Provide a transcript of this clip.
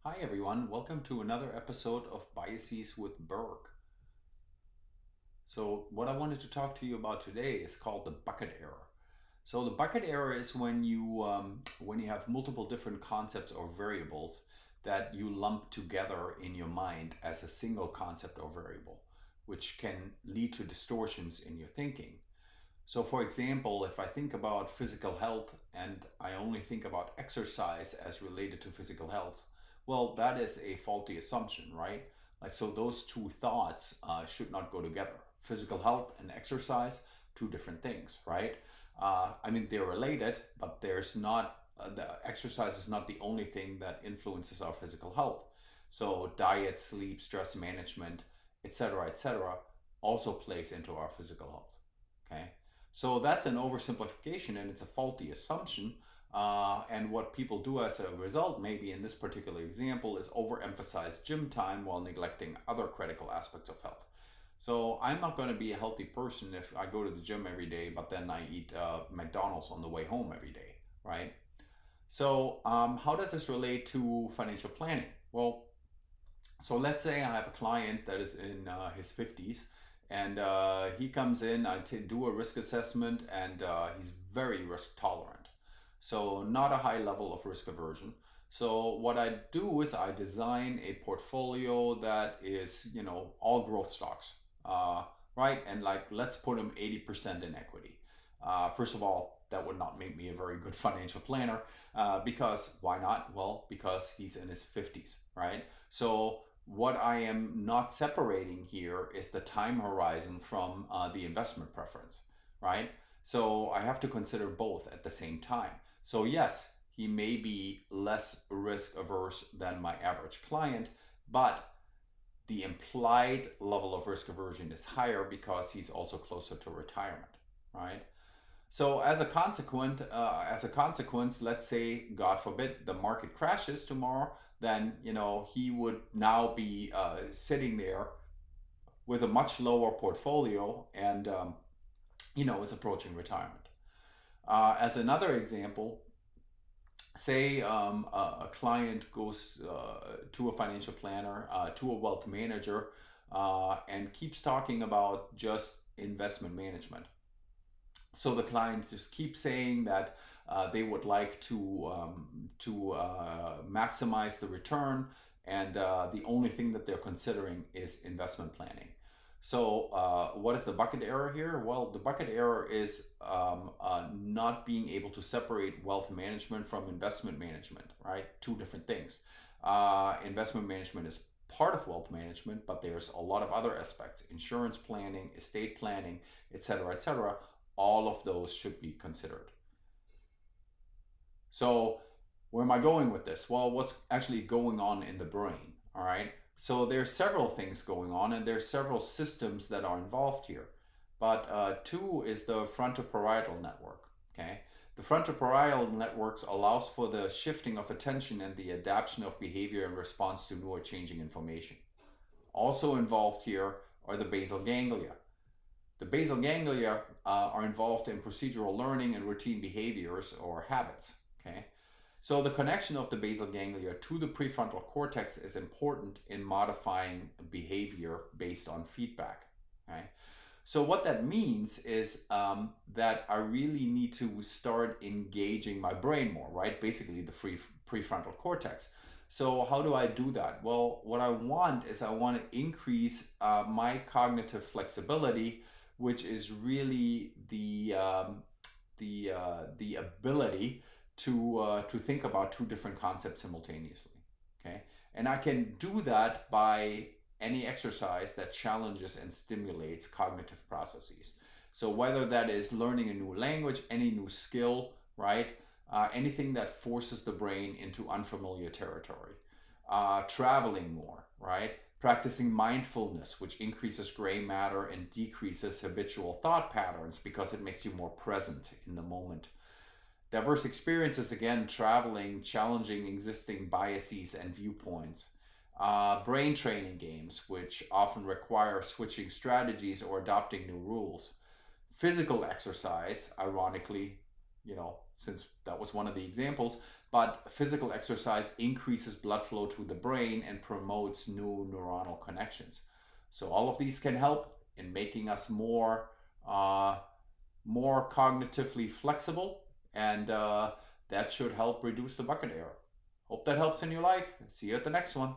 Hi everyone, welcome to another episode of Biases with Berg. So what I wanted to talk to you about today is called the bucket error. So the bucket error is when you have multiple different concepts or variables that you lump together in your mind as a single concept or variable, which can lead to distortions in your thinking. So, for example, if I think about physical health and I only think about exercise as related to physical health, well, that is a faulty assumption, right? Like, so those two thoughts should not go together. Physical health and exercise, two different things, right? I mean, they're related, but the exercise is not the only thing that influences our physical health. So, diet, sleep, stress management, etc., also plays into our physical health. Okay. So that's an oversimplification and it's a faulty assumption. And what people do as a result, maybe in this particular example, is overemphasize gym time while neglecting other critical aspects of health. So I'm not going to be a healthy person if I go to the gym every day, but then I eat McDonald's on the way home every day, right? So how does this relate to financial planning? Well, so let's say I have a client that is in his 50s and he comes in, do a risk assessment, and he's very risk tolerant. So, not a high level of risk aversion. So, what I do is I design a portfolio that is, all growth stocks, uh, right? And like, let's put him 80% in equity. First of all, that would not make me a very good financial planner because why not? Well, because he's in his 50s, right? So, what I am not separating here is the time horizon from the investment preference, right? So I have to consider both at the same time. So, yes, he may be less risk averse than my average client, but the implied level of risk aversion is higher because he's also closer to retirement, right? So as a consequence, let's say, God forbid, the market crashes tomorrow, then he would now be sitting there with a much lower portfolio and is approaching retirement. As another example, say a client goes to a financial planner, to a wealth manager, and keeps talking about just investment management. So the client just keeps saying that they would like to maximize the return, and the only thing that they're considering is investment planning. So what is the bucket error here? Well, the bucket error is not being able to separate wealth management from investment management, right? Two different things. Investment management is part of wealth management, but there's a lot of other aspects: insurance planning, estate planning, etc., etc. All of those should be considered. So, where am I going with this? Well, what's actually going on in the brain? All right. So, there's several things going on, and there's several systems that are involved here. But two is the frontoparietal network. Okay. The frontoparietal networks allows for the shifting of attention and the adaptation of behavior in response to new or changing information. Also involved here are the basal ganglia. The basal ganglia are involved in procedural learning and routine behaviors or habits. Okay, so the connection of the basal ganglia to the prefrontal cortex is important in modifying behavior based on feedback. Okay, so what that means is that I really need to start engaging my brain more, right? Basically, the prefrontal cortex. So how do I do that? Well, what I want is I want to increase my cognitive flexibility, which is really the ability to think about two different concepts simultaneously. Okay, and I can do that by any exercise that challenges and stimulates cognitive processes. So whether that is learning a new language, any new skill, right? Anything that forces the brain into unfamiliar territory. Traveling more, right? Practicing mindfulness, which increases gray matter and decreases habitual thought patterns because it makes you more present in the moment. Diverse experiences, again, traveling, challenging existing biases and viewpoints. Brain training games, which often require switching strategies or adopting new rules. Physical exercise, ironically, since that was one of the examples, but physical exercise increases blood flow to the brain and promotes new neuronal connections. So all of these can help in making us more cognitively flexible, and that should help reduce the bucket error. Hope that helps in your life. See you at the next one.